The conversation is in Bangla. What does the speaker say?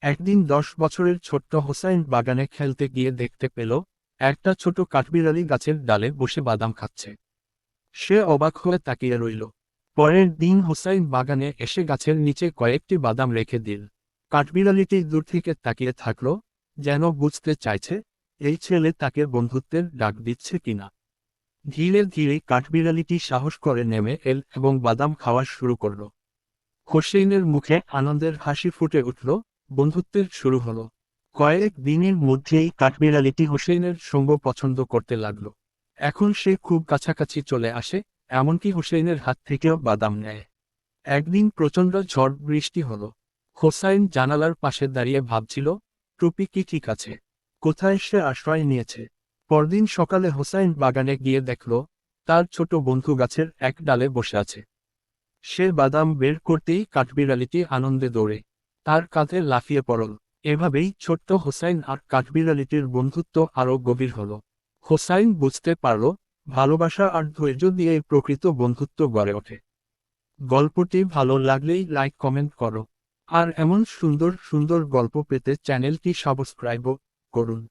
একদিন 10 বছরের ছোট্ট হোসাইন বাগানে খেলতে গিয়ে দেখতে পেল একটা ছোট কাঠবিড়ালি গাছের ডালে বসে বাদাম খাচ্ছে। সে অবাক হয়ে তাকিয়ে রইল। পরের দিন হোসাইন বাগানে এসে গাছের নিচে কয়েকটি বাদাম রেখে দিল। কাঠবিড়ালিটি দূর থেকে তাকিয়ে থাকলো, যেন বুঝতে চাইছে এই ছেলে তাকে বন্ধুত্বের ডাক দিচ্ছে কিনা। ধীরে ধীরে কাঠবিড়ালিটি সাহস করে নেমে এল এবং বাদাম খাওয়া শুরু করল। হোসেইনের মুখে আনন্দের হাসি ফুটে উঠল, বন্ধুত্বের শুরু হলো। কয়েক দিনের মধ্যেই কাঠবিড়ালিটি হোসেইনের সঙ্গ পছন্দ করতে লাগলো। এখন সে খুব কাছাকাছি চলে আসে, এমনকি হোসেইনের হাত থেকেও বাদাম নেয়। একদিন প্রচণ্ড ঝড় বৃষ্টি হলো। হোসাইন জানালার পাশে দাঁড়িয়ে ভাবছিল, টুপি কি ঠিক আছে, কোথায় সে আশ্রয় নিয়েছে। পরদিন সকালে হোসাইন বাগানে গিয়ে দেখল তার ছোট বন্ধু গাছের এক ডালে বসে আছে। সে বাদাম বের করতেই কাঠবিড়ালিটি আনন্দে দৌড়ে তার কাঁধে লাফিয়ে পড়ল। এভাবেই ছোট্ট হোসাইন আর কাঠবিড়ালিটির বন্ধুত্ব আরও গভীর হলো। হোসাইন বুঝতে পারল, ভালোবাসা আর ধৈর্য দিয়ে প্রকৃত বন্ধুত্ব গড়ে ওঠে। গল্পটি ভালো লাগলেই লাইক কমেন্ট করো। আর এমন সুন্দর সুন্দর গল্প পেতে চ্যানেলটি সাবস্ক্রাইব করুন।